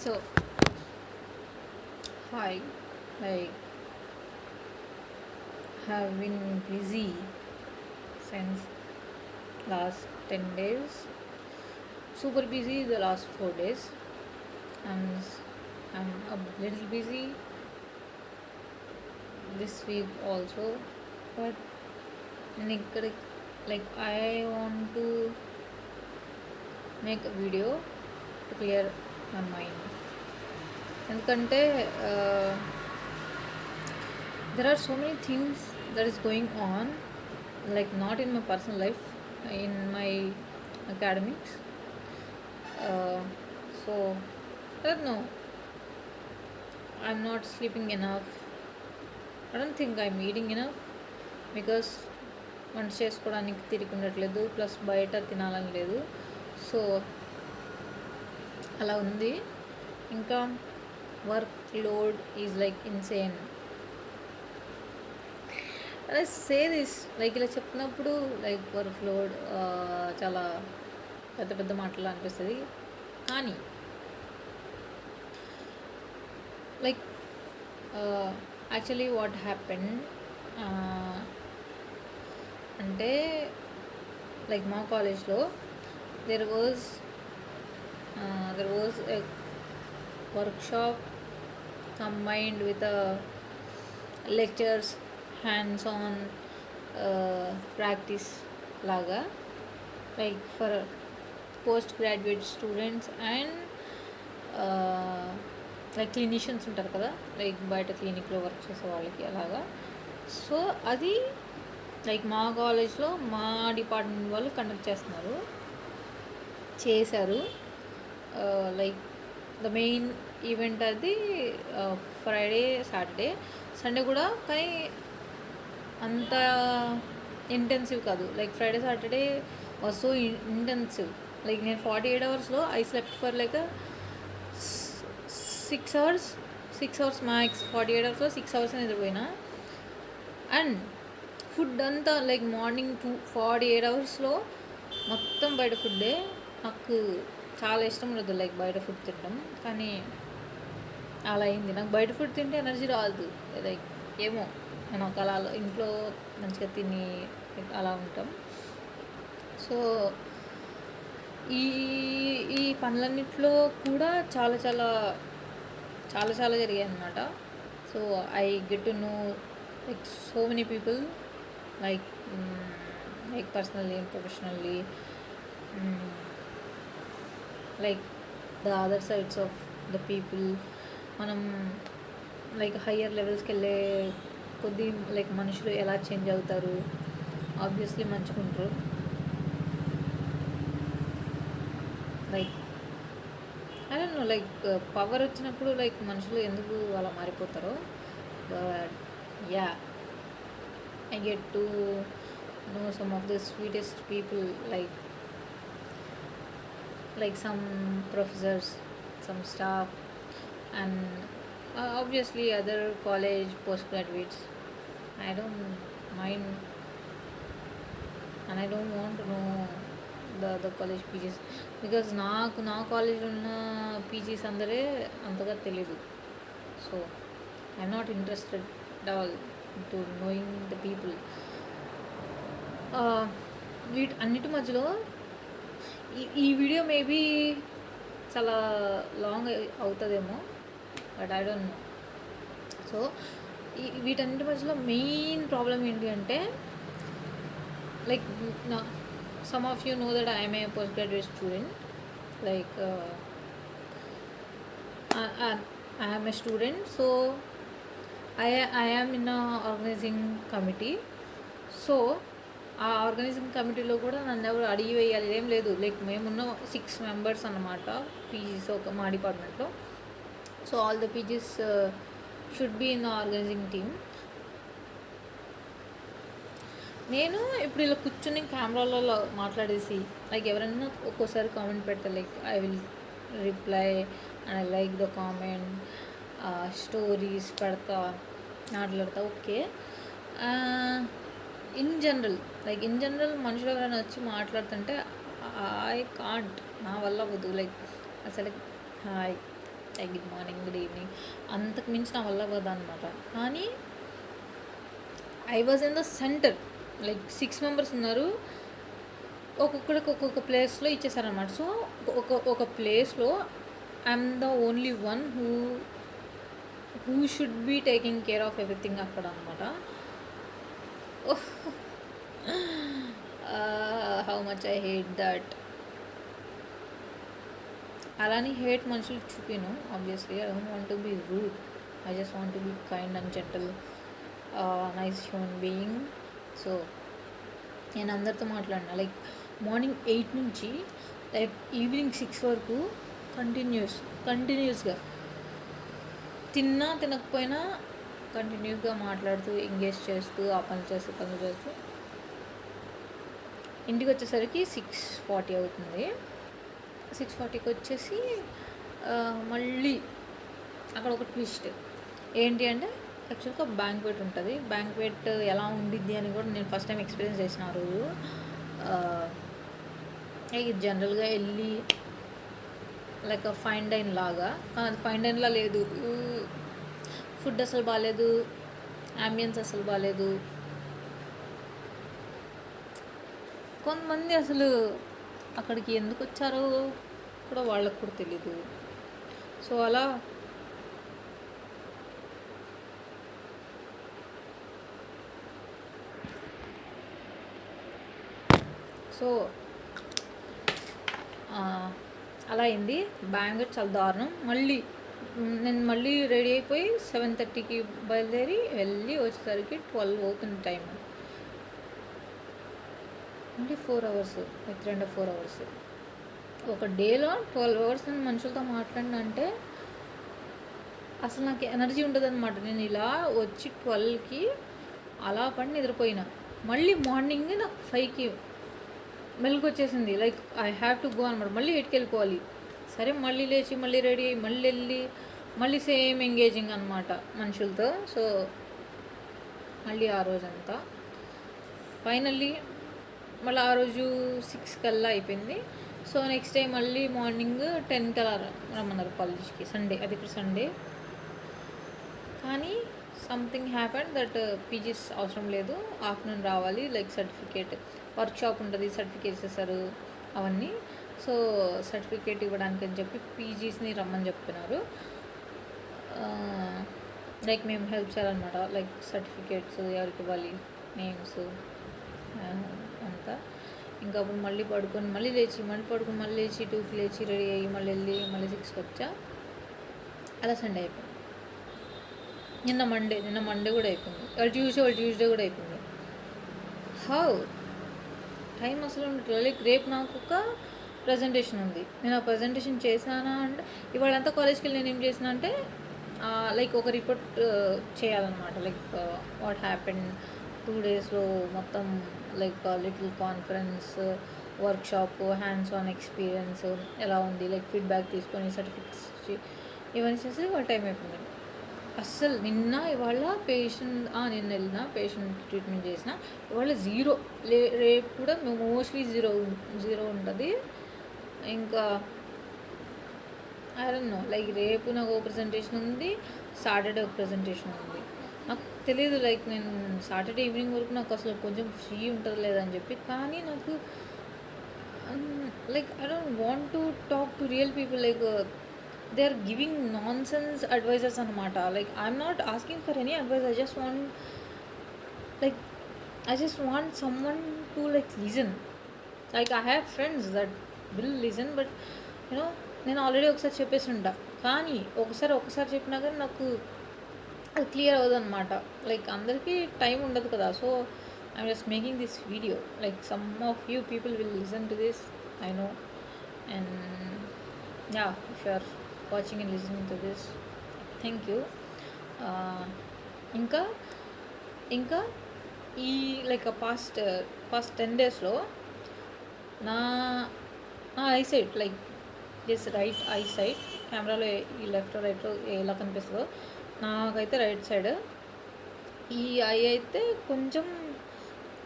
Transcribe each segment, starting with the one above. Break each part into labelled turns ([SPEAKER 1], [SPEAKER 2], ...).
[SPEAKER 1] So, hi, like, have been busy since last 10 days. Super busy the last 4 days. And I'm a little busy this week also. But like, I want to make a video to clear my mind. ఎందుకంటే there are so many things that is going on, like not in my personal life, in my academics. uh, so I don't know, I'm not sleeping enough. I don't think I'm eating enough because వంట చేసుకోవడానికి తిరిగి ఉండట్లేదు, plus బయట తినాలని లేదు. So అలా ఉంది. ఇంకా work load is like insane. అలా సే దిస్, లైక్ ఇలా చెప్పినప్పుడు లైక్ వర్క్ లోడ్ చాలా పెద్ద పెద్ద మాటలు అనిపిస్తుంది. కానీ లైక్ యాక్చువల్లీ వాట్ హ్యాపెన్ అంటే, లైక్ మా కాలేజ్లో there was a workshop combined with lectures, hands on practice లాగా, like for post graduate students and like clinicians ఉంటారు కదా, లైక్ బయట క్లినిక్లో వర్క్ చేసే వాళ్ళకి అలాగా. సో అది లైక్ మా కాలేజ్లో మా డిపార్ట్మెంట్ వాళ్ళు కండక్ట్ చేశారు. లైక్ ద మెయిన్ ఈవెంట్ అది ఫ్రైడే, సాటర్డే, సండే కూడా. కానీ అంత ఇంటెన్సివ్ కాదు. Like Friday, Saturday was so intensive. Like నేను 48 అవర్స్లో I slept for like 6 hours max. 48 అవర్స్లో 6 అవర్స్ నిద్రపోయినా. అండ్ ఫుడ్ అంతా లైక్ మార్నింగ్ 48 అవర్స్లో మొత్తం బయట ఫుడ్డే. నాకు చాలా ఇష్టం ఉండదు లైక్ బయట ఫుడ్ తినడం, కానీ అలా అయింది. నాకు బయట ఫుడ్ తింటే ఎనర్జీ రాదు. లైక్ ఏమో, నాకు అలా ఇంట్లో మంచిగా తిని అలా ఉంటాం. సో ఈ ఈ పనులన్నిట్లో కూడా చాలా చాలా చాలా చాలా జరిగాయి అన్నమాట. So I get to know like so many people, like personally and professionally, like the other sides of the people. మనం లైక్ హయ్యర్ లెవెల్స్కి వెళ్ళే కొద్దీ లైక్ మనుషులు ఎలా చేంజ్ అవుతారు, ఆబ్వియస్లీ మంచుకుంటారు. Like I don't know, like power వచ్చినప్పుడు like మనుషులు ఎందుకు అలా మారిపోతారో. But yeah, I get to know some of the sweetest people, like some professors, some staff, and obviously other college postgraduates. I don't mind, and I don't want to know the college PGs, because నా కాలేజ్లో ఉన్న PGs అందరే అంతగా తెలీదు. So I'm not interested at all to knowing the people. అన్నిటి మధ్యలో ఈ video maybe చాలా long అవుతుందేమో, but I don't no. So వీటన్నిటి మధ్యలో మెయిన్ ప్రాబ్లం ఏంటి అంటే, like some of you know that I am a postgraduate student. Like I am a student, so I am in a organizing committee. So ఆ organising కమిటీలో కూడా నన్ను ఎవరు అడిగి వేయాలి ఏం లేదు. లైక్ మేమున్న 6 మెంబర్స్ అన్నమాట పీజీస్ ఒక మా డిపార్ట్మెంట్లో. So all the PGs should be in the organizing team. నేను ఇప్పుడు ఇలా కూర్చుని కెమెరాలలో మాట్లాడేసి లైక్ ఎవరైనా ఒక్కోసారి కామెంట్ పెడతా, like I will reply and I like the comment, stories పెడతా, మాట్లాడతా, ఓకే. ఇన్ జనరల్ మనుషులు ఎవరైనా వచ్చి మాట్లాడుతుంటే ఐ కాంట్, నా వల్ల అవ్వదు. లైక్ అసలు hi like good morning, good evening, అంతకు మించి నా వల్ల అవ్వదన్నమాట. కానీ I was in the centre, like 6 members ఉన్నారు, ఒక్కొక్కడికి ఒక్కొక్క ప్లేస్లో ఇచ్చేసారనమాట. సో ఒక ప్లేస్లో I'm the only one who should be taking care of everything అక్కడ అనమాట. How much I hate that. అలాని హేట్ మనుషులు చూపిను, obviously I don't want to be rude, I just want to be kind and gentle, nice human being. So నేను అందరితో మాట్లాడినా, like morning 8 నుంచి like evening 6 వరకు కంటిన్యూస్గా తిన్నా తినకపోయినా కంటిన్యూస్గా మాట్లాడుతూ ఎంగేజ్ చేస్తూ ఆ పనులు చేస్తూ ఇంటికి వచ్చేసరికి 6:40 అవుతుంది. 6:40కి వచ్చేసి మళ్ళీ అక్కడ ఒక ట్విస్ట్ ఏంటి అంటే, యాక్చువల్గా బ్యాంక్వెట్ ఉంటుంది. బ్యాంక్వెట్ ఎలా ఉండిద్ది అని కూడా నేను ఫస్ట్ టైం ఎక్స్పీరియన్స్ చేసిన ఆ రోజు. ఇది జనరల్గా వెళ్ళి లైక్ ఫైన్ డైన్ లాగా, కానీ అది ఫైన్ డైన్లా లేదు. ఫుడ్ అసలు బాగాలేదు, అంబియన్స్ అసలు బాగాలేదు. కొంతమంది అసలు అక్కడికి ఎందుకు వచ్చారో కూడా వాళ్ళకు కూడా తెలీదు. సో అలా అలా అయింది. బ్యాంక్వెట్ చాలా దారుణం. నేను మళ్ళీ రెడీ అయిపోయి 7:30కి బయలుదేరి వెళ్ళి వచ్చేసరికి 12 అవుతుంది time. Only 4 hours, like 3-4 hours. ఒక డేలో 12 hours నేను మనుషులతో మాట్లాడినంటే అసలు నాకు ఎనర్జీ ఉంటుంది అనమాట. నేను ఇలా వచ్చి 12కి అలా పడి నిద్రపోయినా. మళ్ళీ మార్నింగ్ నాకు 5కి మెలకు వచ్చేసింది, like I have to go అనమాట. మళ్ళీ 8కి వెళ్ళిపోవాలి. సరే మళ్ళీ లేచి మళ్ళీ రెడీ అయ్యి మళ్ళీ వెళ్ళి మళ్ళీ సేమ్ ఎంగేజింగ్ అనమాట మనుషులతో. సో మళ్ళీ ఆ రోజంతా ఫైనల్లీ మళ్ళీ ఆ రోజు 6 కల్లా అయిపోయింది. సో నెక్స్ట్ డే మళ్ళీ మార్నింగ్ 10కి అలా రమ్మన్నారు కాలేజ్కి. సండే, అది ఇప్పుడు సండే. కానీ సంథింగ్ హ్యాపెండ్ దట్ పీజీస్ అవసరం లేదు, ఆఫ్టర్నూన్ రావాలి, లైక్ సర్టిఫికేట్ వర్క్షాప్ ఉంటుంది, సర్టిఫికేట్స్ ఇస్తారు అవన్నీ. సో సర్టిఫికేట్ ఇవ్వడానికి అని చెప్పి పీజీస్ని రమ్మని చెప్తున్నారు. లైక్ మేము హెల్ప్ చేయాలన్నమాట, లైక్ సర్టిఫికేట్స్ ఎవరికి ఇవ్వాలి, నేమ్స్ అంతా. ఇంకా అప్పుడు మళ్ళీ పడుకొని మళ్ళీ లేచి 2కి లేచి రెడీ అయ్యి మళ్ళీ వెళ్ళి మళ్ళీ 6కి వచ్చా. అలా సండే అయిపోయింది. నిన్న మండే కూడా అయిపోయింది. వాళ్ళు ట్యూస్డే కూడా అయిపోయింది. హౌ టైం అసలు ఉండట్లేదు. లైక్ రేపు నాకు ఒక ప్రజెంటేషన్ ఉంది, నేను ఆ ప్రజెంటేషన్ చేశానా అంటే ఇవాళంతా కాలేజ్కి వెళ్ళి నేను ఏం చేసిన అంటే లైక్ ఒక రిపోర్ట్ చేయాలన్నమాట. లైక్ వాట్ హ్యాపెండ్ 2 daysలో మొత్తం, like little conference, workshop, hands on experience ఎలా ఉంది, లైక్ ఫీడ్బ్యాక్ తీసుకొని సర్టిఫికెట్స్ ఇచ్చి ఇవన్నీ చేసి వాళ్ళ టైం అయిపోయింది. అస్సలు నిన్న ఇవాళ నిన్న వెళ్ళిన పేషెంట్ ట్రీట్మెంట్ చేసిన, ఇవాళ 0. రేపు కూడా మోస్ట్లీ జీరో ఉంటుంది. ఇంకా ఐ డోంట్ నో, లైక్ రేపు నాకు ఒక ప్రజెంటేషన్ ఉంది, సాటర్డే ఒక ప్రజెంటేషన్ ఉంది. నాకు తెలియదు, లైక్ నేను సాటర్డే ఈవినింగ్ వరకు నాకు అసలు కొంచెం ఫ్రీ ఉంటుంది లేదని చెప్పి. కానీ నాకు like I don't want to talk to real people, like they are giving nonsense advices అనమాట. Like I'm not asking for any advice, I just want someone to like listen. Like I have friends that will listen, but you know నేను already ఒకసారి చెప్పేసి ఉంటా. కానీ ఒకసారి చెప్పినా కానీ నాకు అది క్లియర్ అవ్వదు అనమాట. లైక్ అందరికీ టైం ఉండదు కదా. So I'm just making this video, like some of you people will listen to this, I know. And yeah, if you are watching and listening to this, thank you. ఇంకా ఈ like past 10 daysలో నా eyesight, like this right eyesight, కెమెరాలో ఈ left right ఎలా కనిపిస్తుందో నాకైతే right side, ఈ ఐ అయితే కొంచెం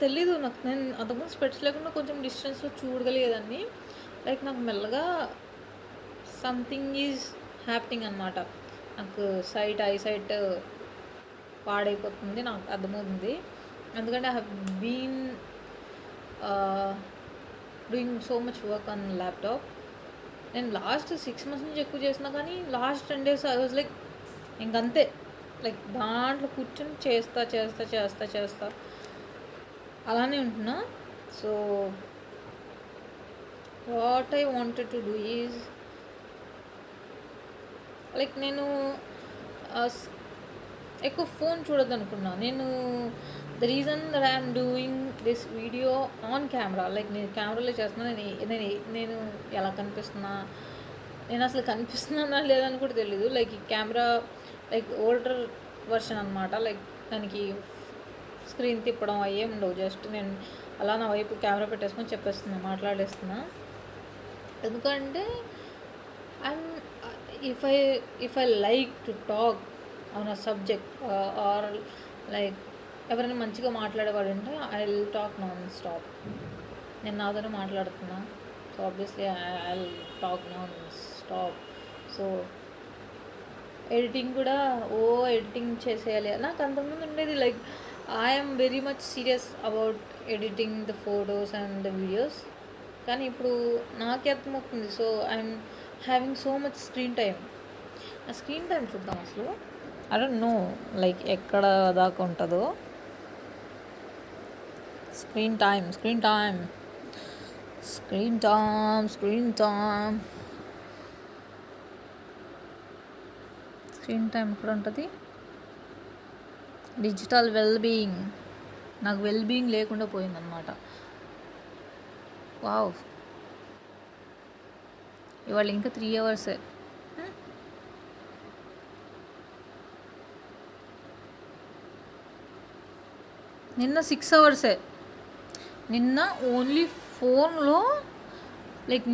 [SPEAKER 1] తెలీదు నాకు. నేను అంతకుముందు స్పెట్స్ లేకుండా కొంచెం డిస్టెన్స్లో చూడగలిగేదాన్ని. లైక్ నాకు మెల్లగా సంథింగ్ ఈజ్ హ్యాపెనింగ్ అనమాట. నాకు ఐసైట్ పాడైపోతుంది, నాకు అర్థమవుతుంది. ఎందుకంటే I have been doing so much work on laptop. నేను లాస్ట్ 6 months నుంచి ఎక్కువ చేస్తున్నా, కానీ last 10 days I was like ఇంకంతే, లైక్ దాంట్లో కూర్చొని చేస్తా అలానే ఉంటున్నా. So what I wanted to do is like నేను ఎక్కువ ఫోన్ చూడొద్దు అనుకున్నా. నేను the reason that I'm doing this video on camera, like నేను కెమెరాలో చేస్తున్నా. నేను ఎలా కనిపిస్తున్నా, నేను అసలు కనిపిస్తున్నానా లేదని కూడా తెలీదు. లైక్ ఈ కెమెరా లైక్ ఓల్డర్ వర్షన్ అనమాట. లైక్ దానికి స్క్రీన్ తిప్పడం అయ్యే ఉండవు. జస్ట్ నేను అలా నా వైపు కెమెరా పెట్టేసుకొని మాట్లాడేస్తున్నా. ఎందుకంటే I'm if I like to talk on a subject or like ఎవరైనా మంచిగా మాట్లాడేవాడు అంటే I will talk non stop. నేను నాతోనే మాట్లాడుతున్నా, so obviously I will talk non stop. So editing కూడా ఎడిటింగ్ చేసేయాలి నాకు అంతకుముందు ఉండేది. Like I'm very much serious about editing the photos and the videos. కానీ ఇప్పుడు నాకే అర్థమవుతుంది. So I'm having so much screen time. ఆ స్క్రీన్ టైం చూద్దాం అసలు. ఐ డోంట్ నో లైక్ ఎక్కడ దాకా ఉంటుందో. స్క్రీన్ టైం ఎక్కడ ఉంటుంది? Digital wellbeing. నాకు వెల్బీయింగ్ లేకుండా పోయిందన్నమాట. వావ్, ఇవాళ ఇంకా 3 hours. నిన్న 6 hours. నిన్న ఓన్లీ ఫోన్లో లైక్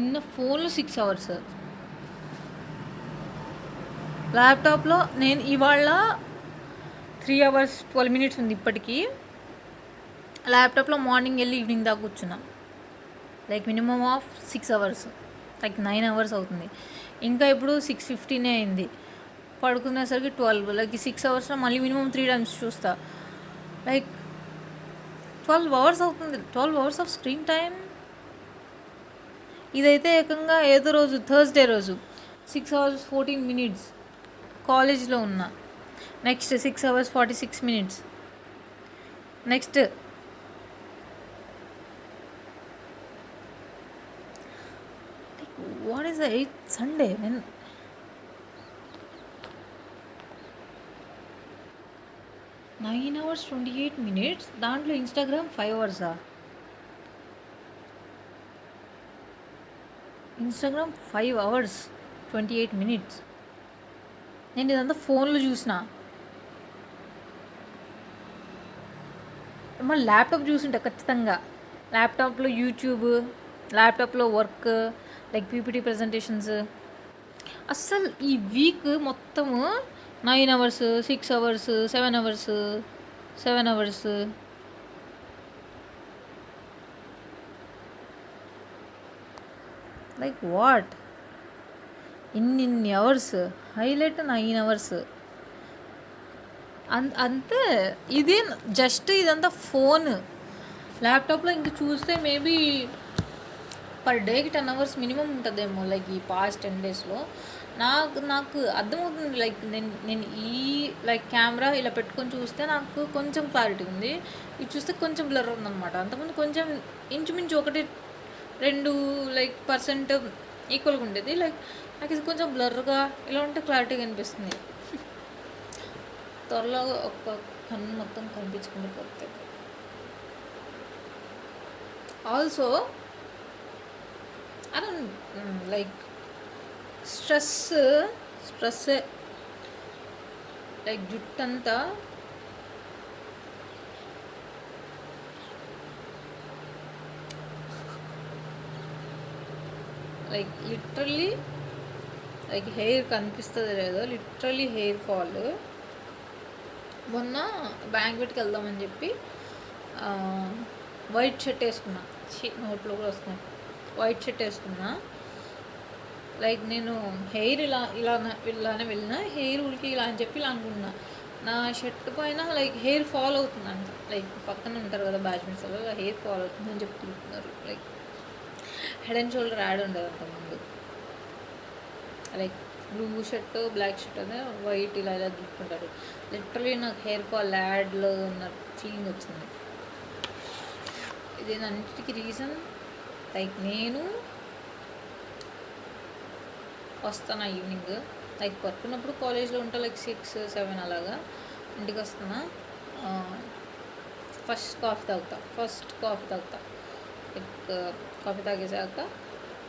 [SPEAKER 1] 6 hours. ల్యాప్టాప్లో నేను ఇవాళ 3 hours 12 minutes ఉంది ఇప్పటికీ. ల్యాప్టాప్లో మార్నింగ్ వెళ్ళి ఈవినింగ్ దాకా కూర్చున్నా. Like minimum of 6 hours, like 9 hours అవుతుంది. ఇంకా ఇప్పుడు 6:15 అయింది. పడుకునేసరికి 12. లైక్ ఈ 6 hours మళ్ళీ మినిమం 3 times చూస్తా. లైక్ 12 hours అవుతుంది. 12 hours ఆఫ్ స్క్రీన్ టైం. ఇదైతే ఏకంగా ఏదో రోజు థర్స్డే రోజు 6 hours 14 minutes కాలేజ్లో ఉన్నా. Next 6 hours 46 minutes. Next what is the 8th Sunday? నేను 9 hours 28 minutes. దాంట్లో Instagram 5 hours. Instagram 5 hours 28 minutes. నేను ఇదంతా ఫోన్లో చూసిన. మళ్ళీ ల్యాప్టాప్ చూసుంటా ఖచ్చితంగా. ల్యాప్టాప్లో యూట్యూబ్, ల్యాప్టాప్లో వర్క్, లైక్ పీపీటీ ప్రజెంటేషన్స్. అస్సలు ఈ వీక్ మొత్తము 9 hours 6 hours 7 hours 7 hours. Like what? ఇన్ని అవర్స్. Highlight 9 hours. అంతే. ఇది జస్ట్ ఇదంతా ఫోన్. ల్యాప్టాప్లో ఇంక చూస్తే మేబీ పర్ డేకి 10 hours మినిమం ఉంటుందేమో. లైక్ ఈ పాస్ట్ 10 daysలో నాకు అర్థమవుతుంది. లైక్ నేను ఈ లైక్ కెమెరా ఇలా పెట్టుకొని చూస్తే నాకు కొంచెం క్లారిటీ ఉంది. ఇది చూస్తే కొంచెం బ్లర్ ఉందన్నమాట. అంతకుముందు కొంచెం ఇంచుమించు 1-2 లైక్ % ఈక్వల్గా ఉండేది. లైక్ నాకు ఇది కొంచెం బ్లర్గా ఇలా ఉంటే క్లారిటీగా అనిపిస్తుంది. త్వరలో ఒక కన్ను మొత్తం కనిపించుకుంటూ పోతుంది. Also I don't like stress like జుట్టంతా లైక్ లిటరల్లీ లైక్ హెయిర్ కనిపిస్తుంది లేదో, లిటరల్లీ హెయిర్ ఫాల్. మొన్న బ్యాంక్వెట్కి వెళ్దామని చెప్పి వైట్ షర్ట్ వేసుకున్నా. నోట్లో కూడా వస్తున్నాయి. వైట్ షర్ట్ వేసుకున్నా. లైక్ నేను హెయిర్ ఇలానే వెళ్ళిన హెయిర్ ఊరికి ఇలా అని చెప్పి ఇలా అనుకున్నా. నా షర్ట్ పైన లైక్ హెయిర్ ఫాల్ అవుతుందంట. లైక్ పక్కన ఉంటారు కదా బ్యాచ్మెంట్స్ అలా హెయిర్ ఫాల్ అవుతుందని చెప్పి తిరుగుతున్నారు. Like head and shoulder ad ఉండదు అంతకుముందు. Like blue shirt black shirt అనే వైట్ ఇలా దులుపుకుంటారు. లిటరలీ నాకు హెయిర్ ఫాల్ యాడ్లో ఉన్న ఫీలింగ్ వచ్చింది. ఇది అన్నిటికీ రీజన్ లైక్ నేను వస్తాను ఈవినింగ్ లైక్ వర్క్ ఉన్నప్పుడు కాలేజ్లో ఉంటా లైక్ 6-7 అలాగా ఇంటికి వస్తున్నా. ఫస్ట్ కాఫీ తాగుతా లైక్ కాఫీ తాగేసాక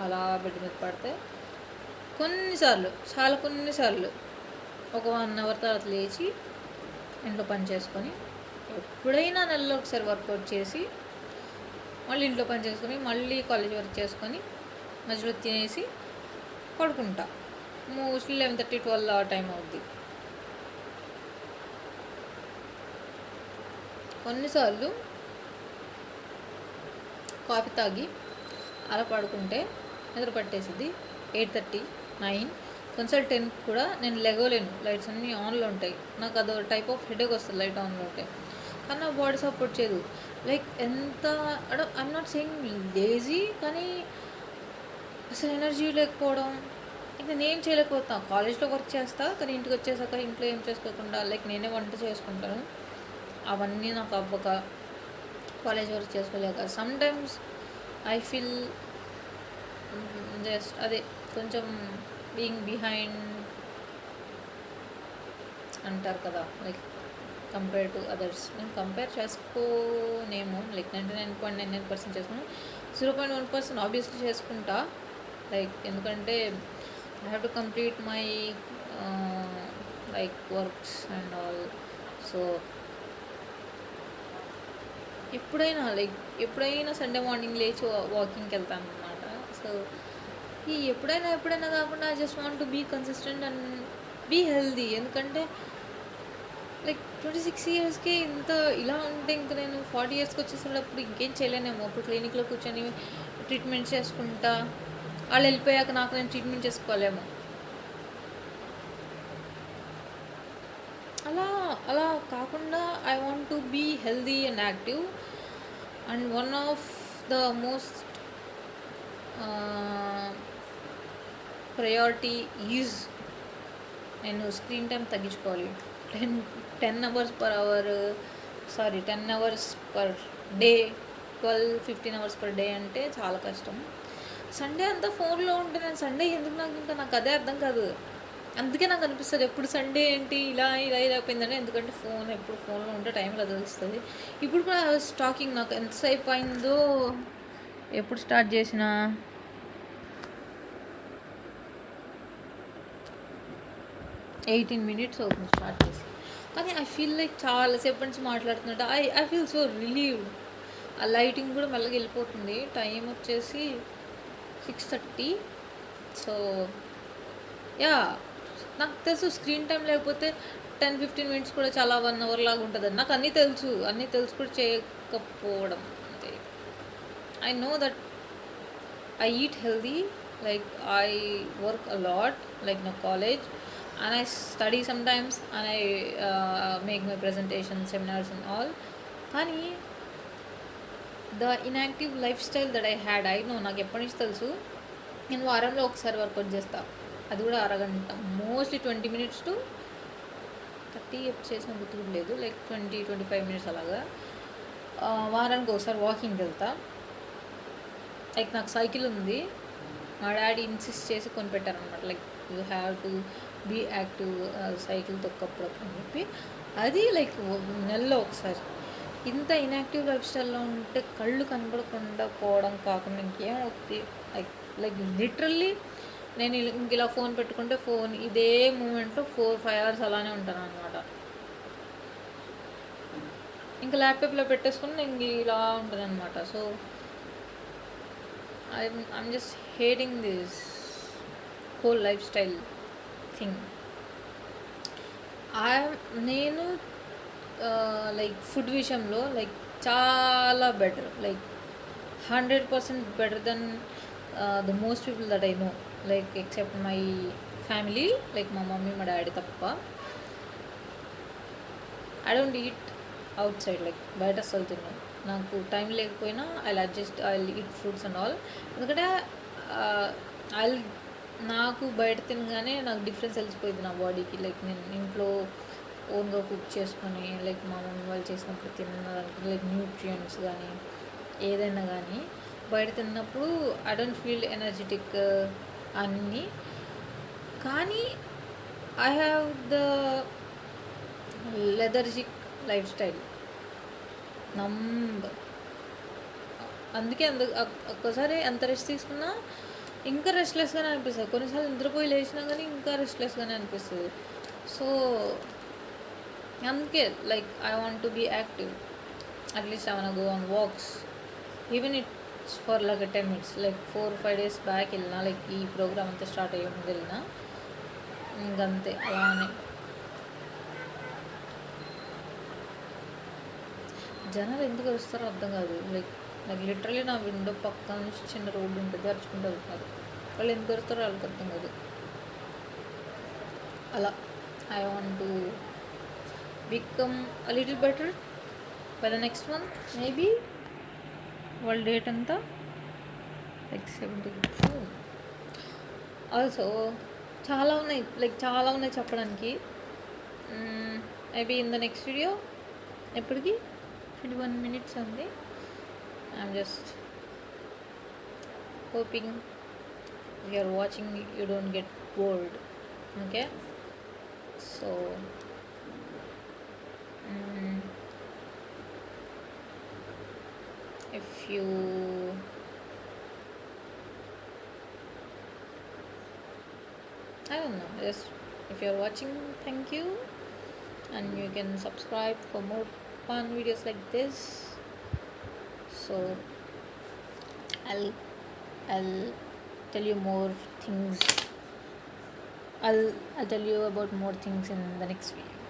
[SPEAKER 1] అలా బెడ్ మీద పడితే కొన్నిసార్లు ఒక 1 అవర్ తర్వాత లేచి ఇంట్లో పని చేసుకొని, ఎప్పుడైనా నెలలో ఒకసారి వర్కౌట్ చేసి మళ్ళీ ఇంట్లో పని చేసుకొని మళ్ళీ కాలేజ్ వర్క్ చేసుకొని మధ్యలో తినేసి పడుకుంటా. మోస్ట్లీ 11:30-12 ఆ టైం అవుద్ది. కొన్నిసార్లు కాఫీ తాగి అలా పడుకుంటే నిద్ర పట్టేసింది 8:30-9. కొన్నిసార్లు 10 కూడా నేను లెగవలేను. లైట్స్ అన్నీ ఆన్లో ఉంటాయి. నాకు అదో టైప్ ఆఫ్ హెడేక్ వస్తుంది లైట్ ఆన్లో ఉంటాయి. కానీ నా బాడీ సపోర్ట్ చేయదు. లైక్ ఎంత ఐఎమ్ నాట్ సేయింగ్ లేజీ, కానీ అసలు ఎనర్జీ లేకపోవడం. ఇంకా నేను చేయలేకపోతాను. కాలేజ్లో వర్క్ చేస్తా, కానీ ఇంటికి వచ్చేసాక ఇంట్లో ఏం చేసుకోకుండా లైక్ నేనే వంట చేసుకుంటాను. అవన్నీ నాకు అవ్వక కాలేజ్ వర్క్ చేసుకోలేక సమ్టైమ్స్ ఐ ఫీల్ జస్ట్ అదే కొంచెం బీయింగ్ బిహైండ్ అంటారు కదా, లైక్ కంపేర్ టు అదర్స్. నేను కంపేర్ చేసుకోనేమో లైక్ 99.99% చేసుకుని 0.1% ఆబ్వియస్లీ చేసుకుంటా. లైక్ ఎందుకంటే I have to complete my like works and all. So ఎప్పుడైనా సండే మార్నింగ్ లేచి వాకింగ్కి వెళ్తాను అనమాట. సో ఈ ఎప్పుడైనా కాకుండా I just want to be consistent and be healthy. ఎందుకంటే లైక్ 26 ఇయర్స్కి ఇంత ఇలా ఉంటే ఇంకా నేను 40 ఇయర్స్కి వచ్చేసేటప్పుడు ఇంకేం చేయలేనేమో. అప్పుడు క్లినిక్లో కూర్చొని ట్రీట్మెంట్ చేసుకుంటా, వాళ్ళు వెళ్ళిపోయాక నాకు నేను ట్రీట్మెంట్ చేసుకోవాలేమో. అలా కాకుండా I want to be healthy and active. And one of the most priority is నేను స్క్రీన్ టైం తగ్గించుకోవాలి. 10 hours per day, 12-15 hours per day అంటే చాలా కష్టం. సండే అంతా ఫోన్లో ఉంటే నేను సండే ఎందుకు నాకు అదే అర్థం కాదు. అందుకే నాకు అనిపిస్తుంది ఎప్పుడు సండే ఏంటి ఇలా అయిపోయిందని. ఎందుకంటే ఎప్పుడు ఫోన్లో ఉంటే టైంలో తెలుస్తుంది. ఇప్పుడు కూడా స్టాకింగ్ నాకు ఎంతసేపు అయిందో, ఎప్పుడు స్టార్ట్ చేసిన 18 minutes అవుతుంది స్టార్ట్ చేసి. కానీ ఐ ఫీల్ లైక్ చాలాసేపు నుంచి మాట్లాడుతున్నట్టు ఐ ఫీల్ సో రిలీవ్డ్. ఆ లైటింగ్ కూడా మెల్లగా వెళ్ళిపోతుంది. టైం వచ్చేసి 6:30. సో యా, నాకు తెలుసు స్క్రీన్ టైం లేకపోతే 10-15 minutes కూడా చాలా 1 hour లాగా ఉంటుందని నాకు అన్నీ తెలుసు కూడా చేయకపోవడం అంతే. I know that I eat healthy, like I work a lot like నా college and I study sometimes and I make my presentations, seminars and all. కానీ the inactive life style that I had, I know, నాకు ఎప్పటి నుంచి తెలుసు. నేను వారంలో ఒకసారి work out చేస్తాను, అది కూడా అరగంట. మోస్ట్లీ 20 minutes to 30 చేసిన గుర్తు లేదు, లైక్ 20-25 minutes అలాగా. వారానికి ఒకసారి వాకింగ్కి వెళ్తా. లైక్ నాకు సైకిల్ ఉంది, మా డాడీ ఇన్సిస్ట్ చేసి కొనిపెట్టారనమాట. Like you have to be active, cycle తొక్కప్పుడు అని చెప్పి. అది లైక్ నెలలో ఒకసారి. ఇంత ఇన్యాక్టివ్ లైఫ్ స్టైల్లో ఉంటే కళ్ళు కనబడకుండా పోవడం కాకుండా ఇంకేమవుతుంది. లైక్ లిటరల్లీ నేను ఇలా ఫోన్ పెట్టుకుంటే ఇదే మూమెంట్లో 4-5 hours అలానే ఉంటాను అనమాట. ఇంకా ల్యాప్టాప్లో పెట్టేసుకుని నేను ఇలా ఉంటుంది అనమాట. So I'm just hating this whole lifestyle thing. నేను లైక్ ఫుడ్ విషయంలో లైక్ చాలా better, like 100% better than the most people that I know. Like except my family, like మా మమ్మీ మా డాడీ తప్ప. I don't eat outside, like బయట అస్సలు తిన్నాను. నాకు టైం లేకపోయినా I eat fruits and all. ఎందుకంటే ఐ నాకు బయట తినగానే నాకు డిఫరెన్స్ తెలిసిపోయింది నా బాడీకి. లైక్ నేను ఇంట్లో ఓన్గా కుక్ చేసుకొని, లైక్ మా మమ్మీ వాళ్ళు చేసినప్పుడు తినడానికి లైక్ న్యూట్రియంట్స్ కానీ ఏదైనా కానీ బయట తిన్నప్పుడు ఐ డోంట్ ఫీల్ ఎనర్జెటిక్ అన్నీ. కానీ I have the lethargic lifestyle అందుకే ఒక్కసారి ఎంత రెస్ట్ తీసుకున్నా ఇంకా రెస్ట్లెస్గానే అనిపిస్తుంది. కొన్నిసార్లు నిద్రపోయి లేచినా కానీ ఇంకా రెస్ట్లెస్గానే అనిపిస్తుంది. సో అందుకే like I want to be active. At least I want go on walks, even it's for like 10 minutes. Like 4-5 days back వెళ్ళినా, లైక్ ఈ ప్రోగ్రామ్ అంతా స్టార్ట్ అయ్యే ముందు వెళ్ళినా, ఇంకంతే అలానే. జనాలు ఎందుకు వస్తారో అర్థం కాదు. లైక్ నాకు లిటరలీ నా విండో పక్క నుంచి చిన్న రోడ్డు ఉంటుంది, అరుచుకుంటూ వెళ్తున్నారు. వాళ్ళు ఎందుకు వస్తారో వాళ్ళకి అర్థం కాదు. అలా I want to become a little better by the next month. Maybe వాళ్ళ డేట్ అంతా లైక్ 70. ఆల్సో చాలా ఉన్నాయి చెప్పడానికి. Maybe in the next video. ఎప్పటికి 21 minutes ఉంది. I'm just hoping if you are watching you don't get bored. Okay, so if you I don't know, just if you are watching, thank you, and you can subscribe for more fun videos like this. So I'll tell you more things. I'll tell you about more things in the next video.